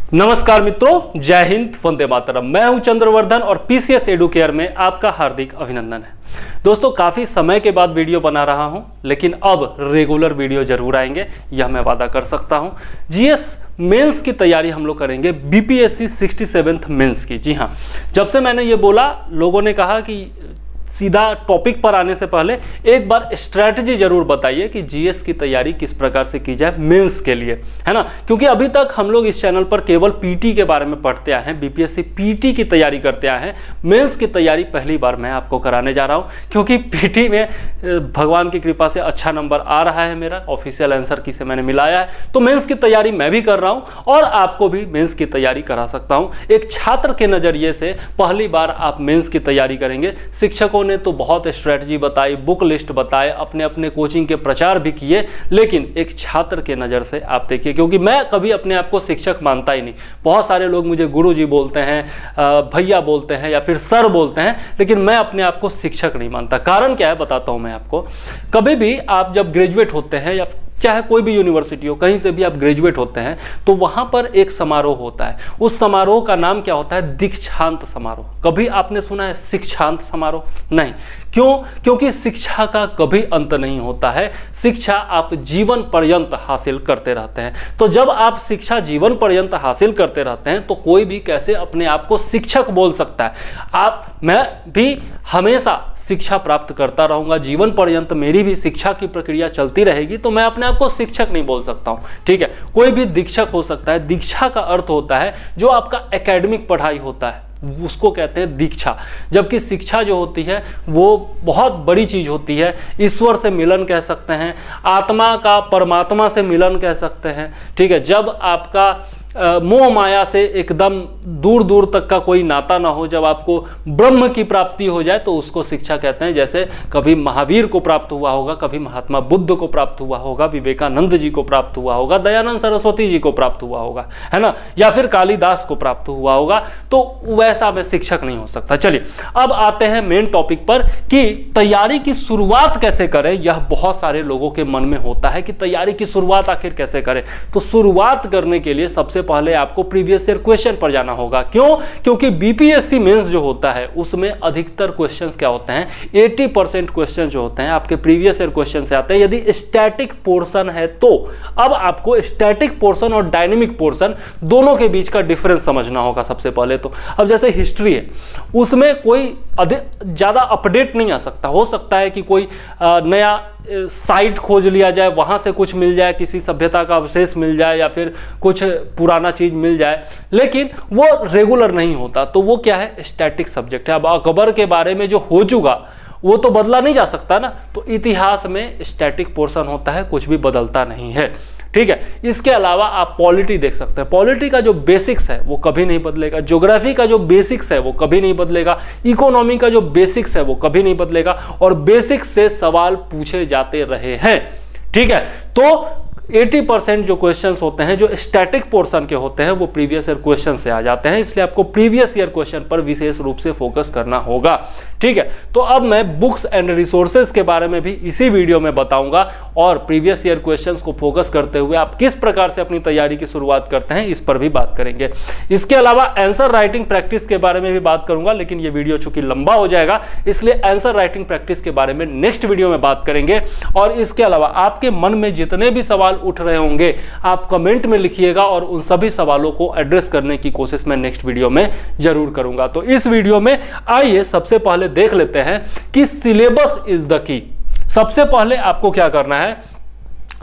नमस्कार मित्रों, जय हिंद, वंदे मातरम। मैं हूं चंद्रवर्धन और पीसीएस एडुकेयर में आपका हार्दिक अभिनंदन है। दोस्तों, काफ़ी समय के बाद वीडियो बना रहा हूं, लेकिन अब रेगुलर वीडियो जरूर आएंगे, यह मैं वादा कर सकता हूं। जीएस मेंस की तैयारी हम लोग करेंगे, बीपीएससी 67th मेंस की। जी हां, जब से मैंने ये बोला, लोगों ने कहा कि सीधा टॉपिक पर आने से पहले एक बार स्ट्रैटेजी जरूर बताइए कि जीएस की तैयारी किस प्रकार से की जाए मेंस के लिए, है ना। क्योंकि अभी तक हम लोग इस चैनल पर केवल पीटी के बारे में पढ़ते आए हैं, बीपीएससी पीटी की तैयारी करते आए हैं। मेंस की तैयारी पहली बार मैं आपको कराने जा रहा हूं, क्योंकि पीटी में भगवान की कृपा से अच्छा नंबर आ रहा है मेरा, ऑफिशियल आंसर की से मैंने मिलाया है। तो मेंस की तैयारी मैं भी कर रहा हूं और आपको भी मेंस की तैयारी करा सकता हूं। एक छात्र के नजरिए से पहली बार आप मेंस की तैयारी करेंगे। शिक्षकों ने तो बहुत स्ट्रेटजी बताई, बुक लिस्ट बताए, अपने अपने कोचिंग के प्रचार भी किए, लेकिन एक छात्र के नज़र से आप देखिए, क्योंकि मैं कभी अपने आप को शिक्षक मानता ही नहीं। बहुत सारे लोग मुझे गुरुजी बोलते हैं, भैया बोलते हैं या फिर सर बोलते हैं, लेकिन मैं अपने आप को शिक्षक नहीं मानता। कारण क्या है बताता हूं मैं आपको। कभी भी आप जब ग्रेजुएट होते हैं या चाहे कोई भी यूनिवर्सिटी हो, कहीं से भी आप ग्रेजुएट होते हैं, तो वहां पर एक समारोह होता है। उस समारोह का नाम क्या होता है? दीक्षांत समारोह। कभी आपने सुना है शिक्षांत समारोह? नहीं। क्यों? क्योंकि शिक्षा का कभी अंत नहीं होता है। शिक्षा आप जीवन पर्यंत हासिल करते रहते हैं। तो जब आप शिक्षा जीवन पर्यंत हासिल करते रहते हैं, तो कोई भी कैसे अपने आप को शिक्षक बोल सकता है? मैं भी हमेशा शिक्षा प्राप्त करता रहूंगा, जीवन पर्यंत मेरी भी शिक्षा की प्रक्रिया चलती रहेगी, तो मैं अपने आप को शिक्षक नहीं बोल सकता हूं। ठीक है, कोई भी दीक्षक हो सकता है। दीक्षा का अर्थ होता है जो आपका एकेडमिक पढ़ाई होता है, उसको कहते हैं दीक्षा। जबकि शिक्षा जो होती है वो बहुत बड़ी चीज होती है। ईश्वर से मिलन कह सकते हैं, आत्मा का परमात्मा से मिलन कह सकते हैं। ठीक है, जब आपका मोह माया से एकदम दूर दूर तक का कोई नाता ना हो, जब आपको ब्रह्म की प्राप्ति हो जाए, तो उसको शिक्षा कहते हैं। जैसे कभी महावीर को प्राप्त हुआ होगा, कभी महात्मा बुद्ध को प्राप्त हुआ होगा, विवेकानंद जी को प्राप्त हुआ होगा, दयानंद सरस्वती जी को प्राप्त हुआ होगा, है ना, या फिर कालिदास को प्राप्त हुआ होगा। तो वैसा मैं शिक्षक नहीं हो सकता। चलिए, अब आते हैं मेन टॉपिक पर कि तैयारी की शुरुआत कैसे करें। यह बहुत सारे लोगों के मन में होता है कि तैयारी की शुरुआत आखिर कैसे करें। तो शुरुआत करने के लिए सबसे पहले आपको प्रीवियस ईयर क्वेश्चन पर जाना होगा। क्यों? क्योंकि बीपीएससी मेंस जो होता है उसमें अधिकतर क्वेश्चंस क्या होते हैं, 80% क्वेश्चन जो होते हैं आपके प्रीवियस ईयर क्वेश्चन से आते हैं। यदि स्टैटिक पोर्शन है तो अब आपको स्टैटिक पोर्शन और डायनेमिक पोर्शन दोनों के बीच का डिफरेंस समझना होगा सबसे पहले तो। अब जैसे हिस्ट्री है, उसमें कोई ज्यादा अपडेट नहीं आ सकता। हो सकता है कि कोई नया साइट खोज लिया जाए, वहां से कुछ मिल जाए, किसी सभ्यता का अवशेष मिल जाए या फिर कुछ पुराना चीज मिल जाए, लेकिन वो रेगुलर नहीं होता। तो वो क्या है? स्टैटिक सब्जेक्ट है। अब अकबर के बारे में जो हो चुका वो तो बदला नहीं जा सकता ना। तो इतिहास में स्टैटिक पोर्शन होता है, कुछ भी बदलता नहीं है। ठीक है, इसके अलावा आप पॉलिटी देख सकते हैं। पॉलिटी का जो बेसिक्स है वो कभी नहीं बदलेगा। ज्योग्राफी का जो बेसिक्स है वो कभी नहीं बदलेगा। इकोनॉमी का जो बेसिक्स है वो कभी नहीं बदलेगा, और बेसिक्स से सवाल पूछे जाते रहे हैं। ठीक है, तो 80% जो क्वेश्चंस होते हैं जो स्टैटिक पोर्शन के होते हैं वो प्रीवियस ईयर क्वेश्चन से आ जाते हैं। इसलिए आपको प्रीवियस ईयर क्वेश्चन पर विशेष रूप से फोकस करना होगा। ठीक है, तो अब मैं बुक्स एंड रिसोर्सेज के बारे में भी इसी वीडियो में बताऊंगा, और प्रीवियस ईयर क्वेश्चंस को फोकस करते हुए आप किस प्रकार से अपनी तैयारी की शुरुआत करते हैं इस पर भी बात करेंगे। इसके अलावा आंसर राइटिंग प्रैक्टिस के बारे में भी बात करूंगा, लेकिन ये वीडियो चूंकि लंबा हो जाएगा, इसलिए आंसर राइटिंग प्रैक्टिस के बारे में नेक्स्ट वीडियो में बात करेंगे। और इसके अलावा आपके मन में जितने भी सवाल उठ रहे होंगे आप कमेंट में लिखिएगा, और उन सभी सवालों को एड्रेस करने की कोशिश मैं नेक्स्ट वीडियो में जरूर करूंगा। तो इस वीडियो में आइए सबसे पहले देख लेते हैं कि सिलेबस इज द की। सबसे पहले आपको क्या करना है?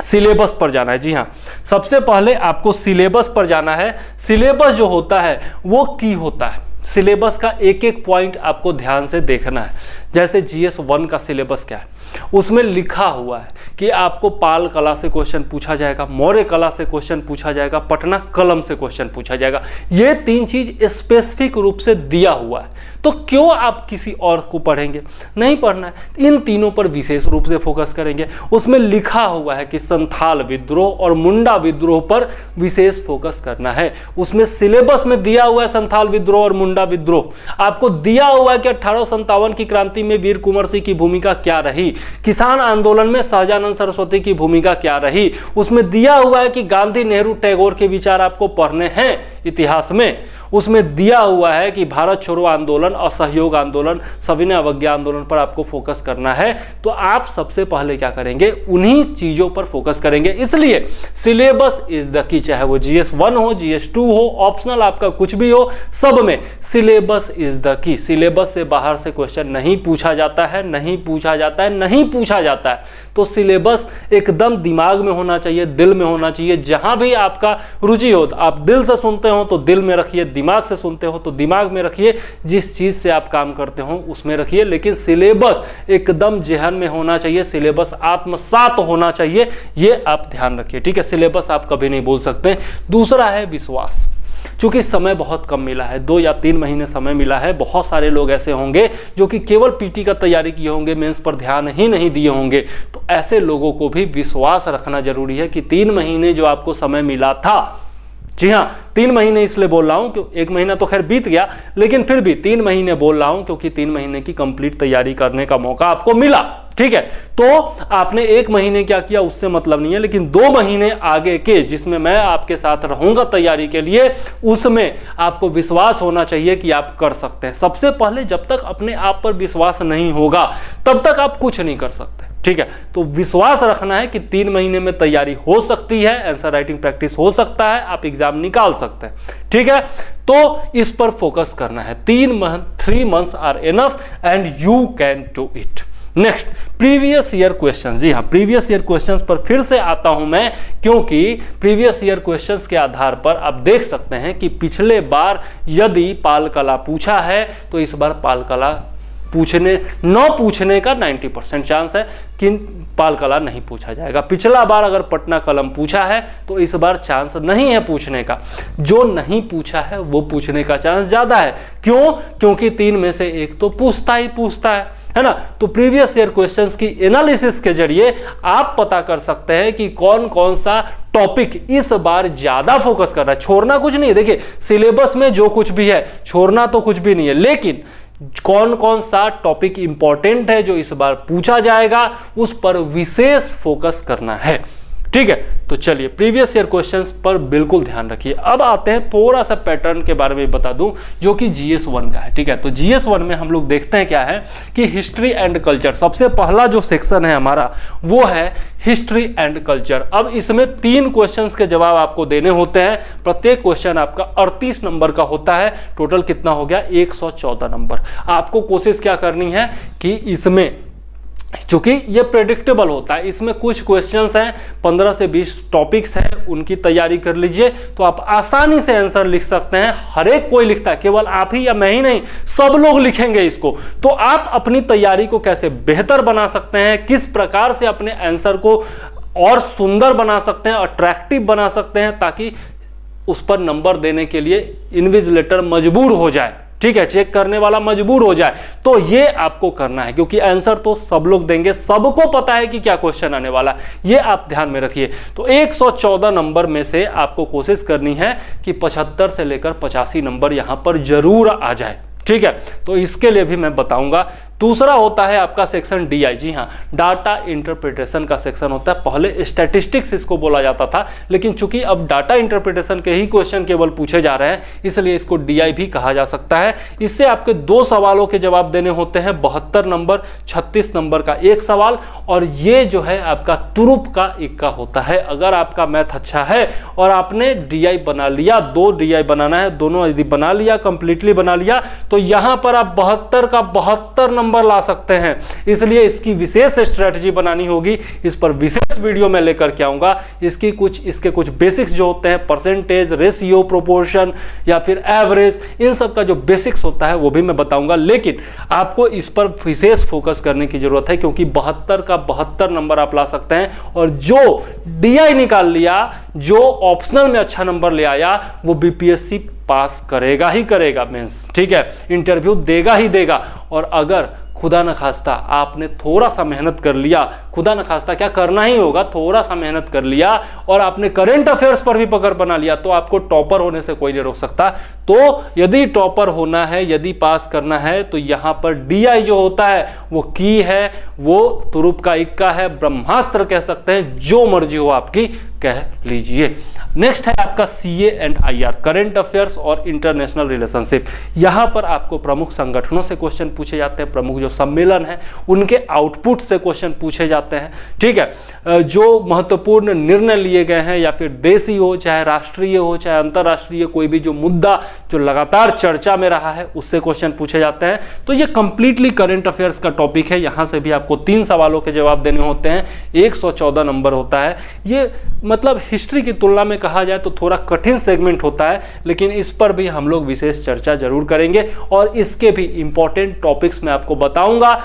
सिलेबस पर जाना है। जी हाँ, सबसे पहले आपको सिलेबस पर जाना है। सिलेबस जो होता है वो की होता है। सिलेबस का एक एक पॉइंट आपको ध्यान से देखना है। जैसे जीएस 1 का सिलेबस क्या है, उसमें लिखा हुआ है कि आपको पाल कला से क्वेश्चन पूछा जाएगा, मौर्य कला से क्वेश्चन पूछा जाएगा, पटना कलम से क्वेश्चन पूछा जाएगा। ये 3 चीज स्पेसिफिक रूप से दिया हुआ है। तो क्यों आप किसी और को पढ़ेंगे? नहीं पढ़ना है। इन तीनों पर विशेष रूप से फोकस करेंगे। उसमें लिखा हुआ है कि संथाल विद्रोह और मुंडा विद्रोह पर विशेष फोकस करना है। उसमें सिलेबस में दिया हुआ है संथाल विद्रोह और मुंडा विद्रोह। आपको दिया हुआ है कि 1857 की क्रांति में वीर कुंवर सिंह की भूमिका क्या रही, किसान आंदोलन में सहजानंद सरस्वती की भूमिका क्या रही। उसमें दिया हुआ है कि गांधी, नेहरू, टैगोर के विचार आपको पढ़ने हैं इतिहास में, उसमें दिया हुआ है कि भारत छोड़ो आंदोलन, असहयोग आंदोलन, सविनय अवज्ञा आंदोलन पर आपको फोकस करना है, तो आप सबसे पहले क्या करेंगे, उन्हीं चीजों पर फोकस करेंगे। इसलिए सिलेबस इज द की, चाहे वो GS1 हो, GS2 हो, ऑप्शनल आपका कुछ भी हो, सब में syllabus is the key. Syllabus से बाहर से क्वेश्चन नहीं पूछा जाता है, नहीं पूछा जाता है, नहीं पूछा जाता है। तो सिलेबस एकदम दिमाग में होना चाहिए, दिल में होना चाहिए। जहां भी आपका रुचि हो, आप दिल से सुनते हो तो दिल में रखिए, दिमाग से सुनते हो तो दिमाग में रखिए, जिस चीज से आप काम करते हो उसमें रखिए, लेकिन सिलेबस एकदम जहन में होना चाहिए, सिलेबस आत्मसात होना चाहिए, ये आप ध्यान रखिए, ठीक है। सिलेबस आप कभी नहीं भूल सकते। दूसरा है विश्वास। चूंकि समय बहुत कम मिला है, 2 या 3 महीने समय मिला है, बहुत सारे लोग ऐसे होंगे जो कि केवल पीटी का तैयारी किए होंगे, मेंस पर ध्यान ही नहीं दिए होंगे। तो ऐसे लोगों को भी विश्वास रखना जरूरी है कि 3 महीने जो आपको समय मिला था, जी हाँ 3 महीने इसलिए बोल रहा हूं क्योंकि 1 महीना तो खैर बीत गया, लेकिन फिर भी 3 महीने बोल रहा हूं क्योंकि 3 महीने की कंप्लीट तैयारी करने का मौका आपको मिला, ठीक है। तो आपने 1 महीने क्या किया उससे मतलब नहीं है, लेकिन 2 महीने आगे के जिसमें मैं आपके साथ रहूंगा तैयारी के लिए, उसमें आपको विश्वास होना चाहिए कि आप कर सकते हैं। सबसे पहले जब तक अपने आप पर विश्वास नहीं होगा तब तक आप कुछ नहीं कर सकते, ठीक है। तो विश्वास रखना है कि 3 महीने में तैयारी हो सकती है, आंसर राइटिंग प्रैक्टिस हो सकता है, आप एग्जाम निकाल सकते हैं, ठीक है। तो इस पर फोकस करना है। 3 months are enough and you can do it. Next, previous year questions. जी हाँ, प्रीवियस ईयर क्वेश्चंस पर फिर से आता हूं मैं, क्योंकि प्रीवियस ईयर क्वेश्चंस के आधार पर आप देख सकते हैं कि पिछले बार यदि पाल कला पूछा है तो इस बार पाल कला पूछने का 90% चांस है कि पाल कला नहीं पूछा जाएगा। पिछला बार अगर पटना कलम पूछा है तो इस बार चांस नहीं है पूछने का। जो नहीं पूछा है वो पूछने का चांस ज्यादा है। क्यों? क्योंकि 3 में से 1 तो पूछता है ना। तो प्रीवियस ईयर क्वेश्चंस की एनालिसिस के जरिए आप पता कर सकते हैं कि कौन कौन सा टॉपिक इस बार ज्यादा फोकस कर रहा है। छोड़ना कुछ नहीं है, देखिए सिलेबस में जो कुछ भी है छोड़ना तो कुछ भी नहीं है, लेकिन कौन कौन सा टॉपिक इंपॉर्टेंट है जो इस बार पूछा जाएगा उस पर विशेष फोकस करना है, ठीक है। तो चलिए प्रीवियस ईयर क्वेश्चंस पर बिल्कुल ध्यान रखिए। अब आते हैं थोड़ा सा पैटर्न के बारे में बता दूं जो कि GS1 का है, ठीक है। तो GS1 में हम लोग देखते हैं क्या है कि हिस्ट्री एंड कल्चर, सबसे पहला जो सेक्शन है हमारा वो है हिस्ट्री एंड कल्चर। अब इसमें 3 क्वेश्चंस के जवाब आपको देने होते हैं। प्रत्येक क्वेश्चन आपका 38 नंबर का होता है। टोटल कितना हो गया? 114 नंबर। आपको कोशिश क्या करनी है कि इसमें चूंकि ये प्रेडिक्टेबल होता है, इसमें कुछ क्वेश्चंस हैं, 15 से 20 टॉपिक्स हैं, उनकी तैयारी कर लीजिए तो आप आसानी से आंसर लिख सकते हैं। हर एक कोई लिखता है, केवल आप ही या मैं ही नहीं, सब लोग लिखेंगे इसको। तो आप अपनी तैयारी को कैसे बेहतर बना सकते हैं, किस प्रकार से अपने आंसर को और सुंदर बना सकते हैं, अट्रैक्टिव बना सकते हैं, ताकि उस पर नंबर देने के लिए इन्विजिलेटर मजबूर हो जाए, ठीक है, चेक करने वाला मजबूर हो जाए। तो ये आपको करना है, क्योंकि आंसर तो सब लोग देंगे, सबको पता है कि क्या क्वेश्चन आने वाला है, ये आप ध्यान में रखिए। तो 114 नंबर में से आपको कोशिश करनी है कि 75 से लेकर 85 नंबर यहां पर जरूर आ जाए, ठीक है। तो इसके लिए भी मैं बताऊंगा। दूसरा होता है आपका सेक्शन DI, जी हाँ, डाटा इंटरप्रिटेशन का सेक्शन होता है। पहले स्टैटिस्टिक्स इसको बोला जाता था, लेकिन चूंकि अब डाटा इंटरप्रिटेशन के ही क्वेश्चन केवल पूछे जा रहे हैं, इसलिए इसको DI भी कहा जा सकता है। इससे आपके 2 सवालों के जवाब देने होते हैं, 72 नंबर, 36 नंबर का 1 सवाल, और ये जो है आपका तुरुप का 1 का होता है। अगर आपका मैथ अच्छा है और आपने DI बना लिया, 2 DI बनाना है, दोनों यदि बना लिया, कंप्लीटली बना लिया, तो यहां पर आप 72 का 72 नंबर ला सकते हैं। इसलिए इसकी विशेष स्ट्रेटजी बनानी होगी, इस पर विशेष वीडियो में लेकर के आऊंगा। इसके कुछ बेसिक्स जो होते हैं, परसेंटेज, रेशियो, प्रोपोर्शन या फिर एवरेज, इन सब का जो बेसिक्स होता है वो भी मैं बताऊंगा। लेकिन आपको इस पर विशेष फोकस करने की जरूरत है, क्योंकि 72 का 72 नंबर आप ला सकते हैं। और जो DI निकाल लिया, जो ऑप्शनल में अच्छा नंबर ले आया, वो BPSC पास करेगा ही करेगा मेंस, ठीक है, इंटरव्यू देगा ही देगा। और अगर खुदा न खास्ता आपने थोड़ा सा मेहनत कर लिया, खुदा न खास्ता क्या करना ही होगा, थोड़ा सा मेहनत कर लिया और आपने करंट अफेयर्स पर भी पकड़ बना लिया, तो आपको टॉपर होने से कोई नहीं रोक सकता। तो यदि टॉपर होना है, यदि पास करना है, तो यहां पर DI जो होता है वो की है, वो तुरुप का 1 का है, ब्रह्मास्त्र कह सकते हैं, जो मर्जी हो आपकी, कह लीजिए। नेक्स्ट है आपका CA and IR, current affairs और इंटरनेशनल रिलेशनशिप। यहाँ पर आपको प्रमुख संगठनों से क्वेश्चन पूछे जाते हैं, प्रमुख जो सम्मेलन है उनके आउटपुट से क्वेश्चन पूछे जाते हैं, ठीक है। जो महत्वपूर्ण निर्णय लिए गए हैं, या फिर देशी हो चाहे राष्ट्रीय हो चाहे अंतर्राष्ट्रीय, कोई भी जो मुद्दा जो लगातार चर्चा में रहा है उससे क्वेश्चन पूछे जाते हैं। तो ये कंप्लीटली करंट अफेयर्स का टॉपिक है। यहाँ से भी आपको 3 सवालों के जवाब देने होते हैं, 114 नंबर होता है। ये मतलब हिस्ट्री की तुलना में कहा जाए तो थोड़ा कठिन सेगमेंट होता है, लेकिन इस पर भी हम लोग विशेष चर्चा जरूर करेंगे और इसके भी इंपॉर्टेंट टॉपिक्स मैं आपको बताऊंगा।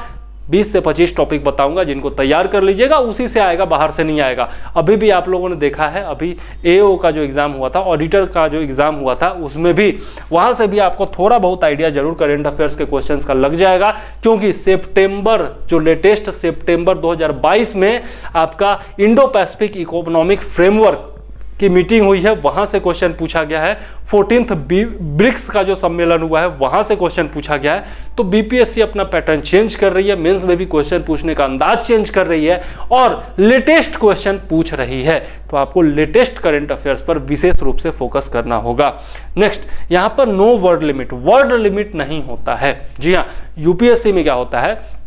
20 से 25 टॉपिक बताऊंगा, जिनको तैयार कर लीजिएगा, उसी से आएगा, बाहर से नहीं आएगा। अभी भी आप लोगों ने देखा है, अभी AO का जो एग्जाम हुआ था, ऑडिटर का जो एग्जाम हुआ था, उसमें भी वहां से भी आपको थोड़ा बहुत आइडिया जरूर करंट अफेयर्स के क्वेश्चंस का लग जाएगा, क्योंकि सितंबर जो लेटेस्ट सितंबर 2022 में आपका इंडो पैसिफिक इकोनॉमिक फ्रेमवर्क की मीटिंग हुई है, वहां से क्वेश्चन पूछा गया है। 14th ब्रिक्स का जो सम्मेलन हुआ है वहां से क्वेश्चन पूछा गया है। तो BPSC अपना पैटर्न चेंज कर रही है, मेंस में भी क्वेश्चन पूछने का अंदाज चेंज कर रही है और लेटेस्ट क्वेश्चन पूछ रही है। तो आपको लेटेस्ट करंट अफेयर्स पर विशेष रूप से फोकस करना होगा। नेक्स्ट, यहां पर no word limit, word limit नहीं होता है। जी हाँ, UPSC में क्या होता है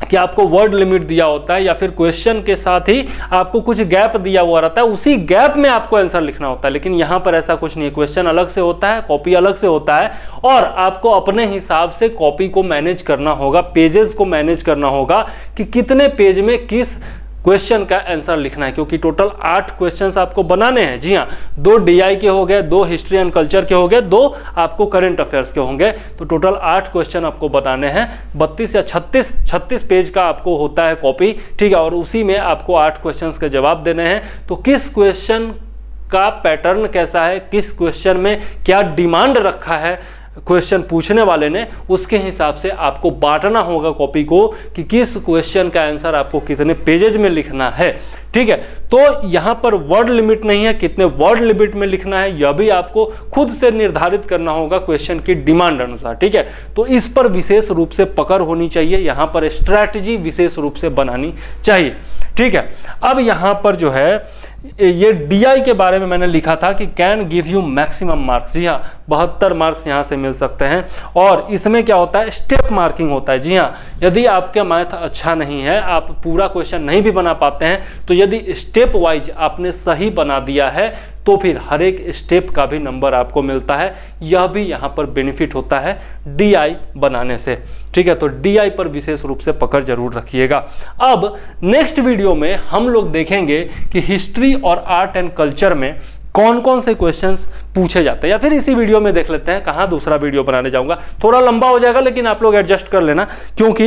कि आपको वर्ड लिमिट दिया होता है, या फिर क्वेश्चन के साथ ही आपको कुछ गैप दिया हुआ रहता है, उसी गैप में आपको आंसर लिखना होता है। लेकिन यहां पर ऐसा कुछ नहीं है, क्वेश्चन अलग से होता है, कॉपी अलग से होता है, और आपको अपने हिसाब से कॉपी को मैनेज करना होगा, पेजेस को मैनेज करना होगा कि कितने पेज में किस क्वेश्चन का आंसर लिखना है, क्योंकि टोटल 8 क्वेश्चंस आपको बनाने हैं। जी हाँ, 2 DI के हो गए, 2 हिस्ट्री एंड कल्चर के हो गए, 2 आपको करंट अफेयर्स के होंगे। तो टोटल 8 क्वेश्चन आपको बनाने हैं। 32 या 36 पेज का आपको होता है कॉपी, ठीक है, और उसी में आपको 8 क्वेश्चंस के जवाब देने हैं। तो किस क्वेश्चन का पैटर्न कैसा है, किस क्वेश्चन में क्या डिमांड रखा है क्वेश्चन पूछने वाले ने, उसके हिसाब से आपको बांटना होगा कॉपी को कि किस क्वेश्चन का आंसर आपको कितने पेजेज में लिखना है, ठीक है। तो यहां पर वर्ड लिमिट नहीं है, कितने वर्ड लिमिट में लिखना है यह भी आपको खुद से निर्धारित करना होगा क्वेश्चन की डिमांड अनुसार, ठीक है। तो इस पर विशेष रूप से पकड़ होनी चाहिए, यहां पर स्ट्रैटेजी विशेष रूप से बनानी चाहिए, ठीक है। अब यहां पर जो है ये DI के बारे में मैंने लिखा था कि can give you maximum marks. जी हाँ, 72 मार्क्स यहां से मिल सकते हैं। और इसमें क्या होता है, स्टेप मार्किंग होता है। जी हाँ, यदि आपका मैथ अच्छा नहीं है, आप पूरा क्वेश्चन नहीं भी बना पाते हैं, तो यदि स्टेप वाइज आपने सही बना दिया है तो फिर हर एक स्टेप का भी नंबर आपको मिलता है। यह भी यहाँ पर बेनिफिट होता है DI बनाने से, ठीक है। तो DI पर विशेष रूप से पकड़ जरूर रखिएगा। अब नेक्स्ट वीडियो में हम लोग देखेंगे कि हिस्ट्री और आर्ट एंड कल्चर में कौन कौन से क्वेश्चंस पूछे जाते हैं, या फिर इसी वीडियो में देख लेते हैं, कहाँ दूसरा वीडियो बनाने जाऊंगा, थोड़ा लंबा हो जाएगा, लेकिन आप लोग एडजस्ट कर लेना, क्योंकि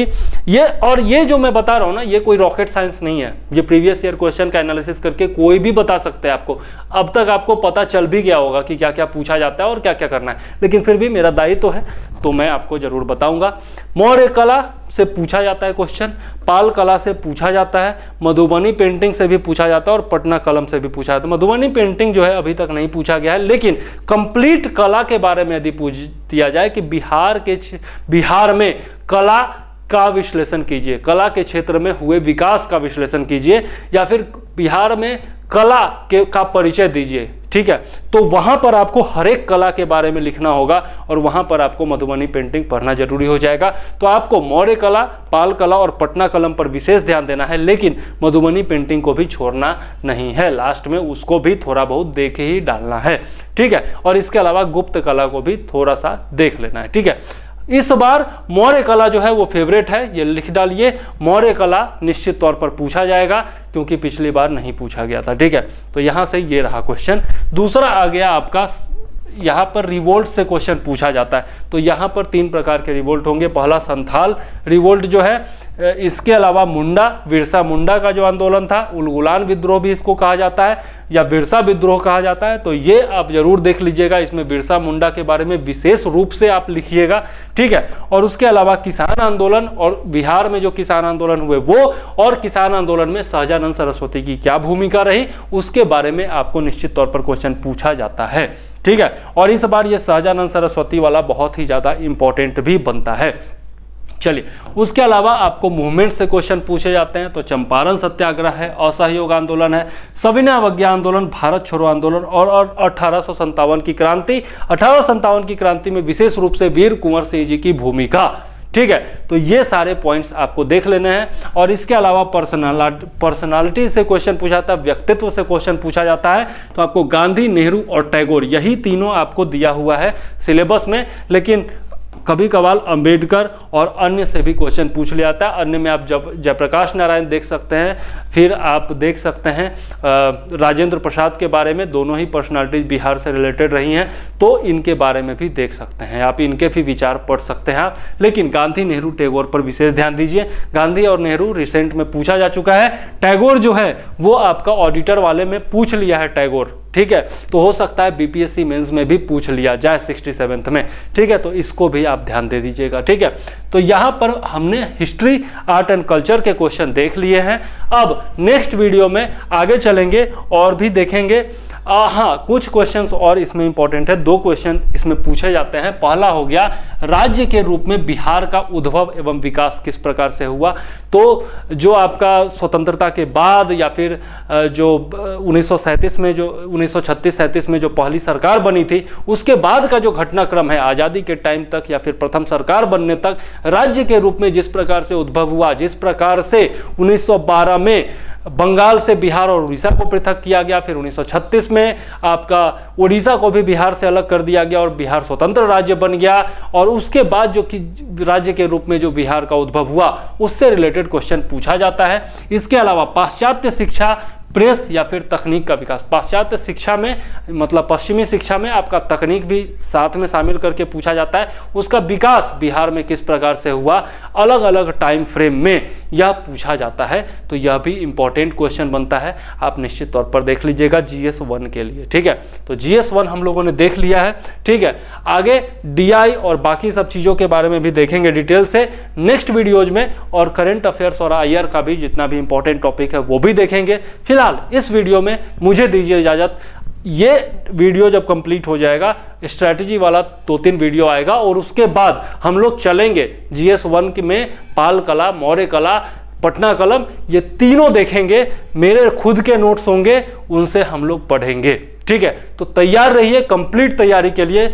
ये जो मैं बता रहा हूं ना, ये कोई रॉकेट साइंस नहीं है। ये प्रीवियस ईयर क्वेश्चन का एनालिसिस करके कोई भी बता सकते हैं आपको। अब तक आपको पता चल भी गया होगा कि क्या क्या पूछा जाता है और क्या क्या करना है, लेकिन फिर भी मेरा दायित्व है तो मैं आपको जरूर बताऊंगा। मौर्य कला से पूछा जाता है क्वेश्चन, पाल कला से पूछा जाता है, मधुबनी पेंटिंग से भी पूछा जाता है और पटना कलम से भी पूछा जाता है। मधुबनी पेंटिंग जो है अभी तक नहीं पूछा गया है, लेकिन कंप्लीट कला के बारे में यदि पूछ दिया जाए कि बिहार में कला का विश्लेषण कीजिए, कला के क्षेत्र में हुए विकास का विश्लेषण कीजिए, या फिर बिहार में कला का परिचय दीजिए, ठीक है, तो वहां पर आपको हर एक कला के बारे में लिखना होगा और वहां पर आपको मधुबनी पेंटिंग पढ़ना जरूरी हो जाएगा। तो आपको मौर्य कला, पाल कला और पटना कलम पर विशेष ध्यान देना है, लेकिन मधुबनी पेंटिंग को भी छोड़ना नहीं है, लास्ट में उसको भी थोड़ा बहुत देख ही डालना है, ठीक है। और इसके अलावा गुप्त कला को भी थोड़ा सा देख लेना है, ठीक है। इस बार मौर्य कला जो है वो फेवरेट है, ये लिख डालिए, मौर्य कला निश्चित तौर पर पूछा जाएगा, क्योंकि पिछली बार नहीं पूछा गया था, ठीक है। तो यहां से ये रहा क्वेश्चन। दूसरा आ गया आपका, यहाँ पर रिवोल्ट से क्वेश्चन पूछा जाता है। तो यहाँ पर 3 प्रकार के रिवोल्ट होंगे। पहला संथाल रिवोल्ट जो है, इसके अलावा मुंडा, बिरसा मुंडा का जो आंदोलन था, उलगुलान विद्रोह भी इसको कहा जाता है, या बिरसा विद्रोह कहा जाता है। तो ये आप जरूर देख लीजिएगा, इसमें बिरसा मुंडा के बारे में विशेष रूप से आप लिखिएगा, ठीक है। और उसके अलावा किसान आंदोलन, और बिहार में जो किसान आंदोलन हुए वो, और किसान आंदोलन में सहजानंद सरस्वती की क्या भूमिका रही, उसके बारे में आपको निश्चित तौर पर क्वेश्चन पूछा जाता है, ठीक है। और इस बार ये सहजानंद सरस्वती वाला बहुत ही ज़्यादा इंपॉर्टेंट भी बनता है, चलिए, उसके अलावा आपको मूवमेंट से क्वेश्चन पूछे जाते हैं, तो चंपारण सत्याग्रह है, असहयोग आंदोलन है, सविनय अवज्ञा आंदोलन, भारत छोड़ो आंदोलन और 1857 की क्रांति। 1857 की क्रांति में विशेष रूप से वीर कुंवर सिंह जी की भूमिका। ठीक है, तो ये सारे पॉइंट्स आपको देख लेने हैं। और इसके अलावा पर्सनालिटी से क्वेश्चन पूछा जाता है, व्यक्तित्व से क्वेश्चन पूछा जाता है, तो आपको गांधी, नेहरू और टैगोर, यही तीनों आपको दिया हुआ है सिलेबस में। लेकिन कभी कभार अंबेडकर और अन्य से भी क्वेश्चन पूछ लिया जाता है। अन्य में आप जयप्रकाश नारायण देख सकते हैं, फिर आप देख सकते हैं राजेंद्र प्रसाद के बारे में, दोनों ही पर्सनालिटीज बिहार से रिलेटेड रही हैं, तो इनके बारे में भी देख सकते हैं आप, इनके भी विचार पढ़ सकते हैं आप। लेकिन गांधी, नेहरू, टैगोर पर विशेष ध्यान दीजिए। गांधी और नेहरू रिसेंट में पूछा जा चुका है। टैगोर जो है वो आपका ऑडिटर वाले में पूछ लिया है टैगोर। ठीक है, तो हो सकता है बीपीएससी मेंस में भी पूछ लिया जाए 67th में। ठीक है, तो इसको भी आप ध्यान दे दीजिएगा। ठीक है, तो यहाँ पर हमने हिस्ट्री, आर्ट एंड कल्चर के क्वेश्चन देख लिए हैं। अब नेक्स्ट वीडियो में आगे चलेंगे और भी देखेंगे। हाँ, कुछ क्वेश्चंस और इसमें इंपॉर्टेंट है, 2 क्वेश्चन इसमें पूछे जाते हैं। पहला हो गया, राज्य के रूप में बिहार का उद्भव एवं विकास किस प्रकार से हुआ। तो जो आपका स्वतंत्रता के बाद या फिर जो 1937 में, जो 1936-37 में जो पहली सरकार बनी थी, उसके बाद का जो घटनाक्रम है आज़ादी के टाइम तक या फिर प्रथम सरकार बनने तक, राज्य के रूप में जिस प्रकार से उद्भव हुआ, जिस प्रकार से 1912 में बंगाल से बिहार और उड़ीसा को पृथक किया गया, फिर 1936 में आपका उड़ीसा को भी बिहार से अलग कर दिया गया और बिहार स्वतंत्र राज्य बन गया। और उसके बाद जो कि राज्य के रूप में जो बिहार का उद्भव हुआ, उससे रिलेटेड क्वेश्चन पूछा जाता है। इसके अलावा पाश्चात्य शिक्षा, प्रेस या फिर तकनीक का विकास। पाश्चात्य शिक्षा में मतलब पश्चिमी शिक्षा में आपका तकनीक भी साथ में शामिल करके पूछा जाता है। उसका विकास बिहार में किस प्रकार से हुआ, अलग अलग टाइम फ्रेम में यह पूछा जाता है। तो यह भी इंपॉर्टेंट क्वेश्चन बनता है, आप निश्चित तौर पर देख लीजिएगा GS 1 के लिए। ठीक है, तो GS 1 हम लोगों ने देख लिया है। ठीक है, आगे DI और बाकी सब चीज़ों के बारे में भी देखेंगे डिटेल से नेक्स्ट वीडियोज में, और करेंट अफेयर्स और IR का भी जितना भी इंपॉर्टेंट टॉपिक है वो भी देखेंगे। फिलहाल इस वीडियो में मुझे दीजिए इजाजत। ये वीडियो जब कंप्लीट हो जाएगा, स्ट्रैटेजी वाला 2-3 वीडियो आएगा, और उसके बाद हम लोग चलेंगे GS 1 में पाल कला, मौर्य कला, पटना कलम, ये तीनों देखेंगे। मेरे खुद के नोट्स होंगे, उनसे हम लोग पढ़ेंगे। ठीक है, तो तैयार रहिए कंप्लीट तैयारी के लिए।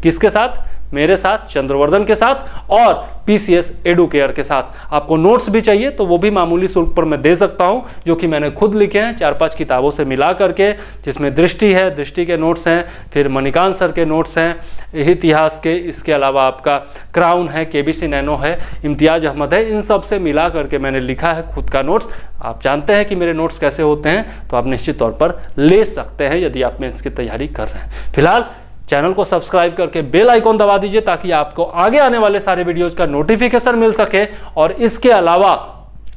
किसके साथ? मेरे साथ, चंद्रवर्धन के साथ और PCS एडुकेयर के साथ। आपको नोट्स भी चाहिए तो वो भी मामूली शुल्क पर मैं दे सकता हूं, जो कि मैंने खुद लिखे हैं 4-5 किताबों से मिला करके, जिसमें दृष्टि है, दृष्टि के नोट्स हैं, फिर मणिकांत सर के नोट्स हैं इतिहास के, इसके अलावा आपका क्राउन है, KBC नैनो है, इम्तियाज अहमद है, इन सब से मिला करके मैंने लिखा है खुद का नोट्स। आप जानते हैं कि मेरे नोट्स कैसे होते हैं, तो आप निश्चित तौर पर ले सकते हैं यदि आप मेंस की तैयारी कर रहे हैं। फिलहाल चैनल को सब्सक्राइब करके बेल आइकॉन दबा दीजिए, ताकि आपको आगे आने वाले सारे वीडियोज का नोटिफिकेशन मिल सके। और इसके अलावा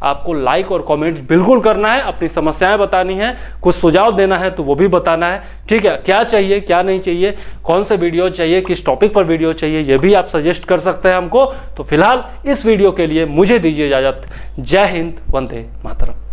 आपको लाइक और कमेंट बिल्कुल करना है, अपनी समस्याएं बतानी है, कुछ सुझाव देना है तो वो भी बताना है। ठीक है, क्या चाहिए क्या नहीं चाहिए, कौन से वीडियो चाहिए, किस टॉपिक पर वीडियो चाहिए, ये भी आप सजेस्ट कर सकते हैं हमको। तो फिलहाल इस वीडियो के लिए मुझे दीजिए इजाजत। जय हिंद, वंदे मातरम।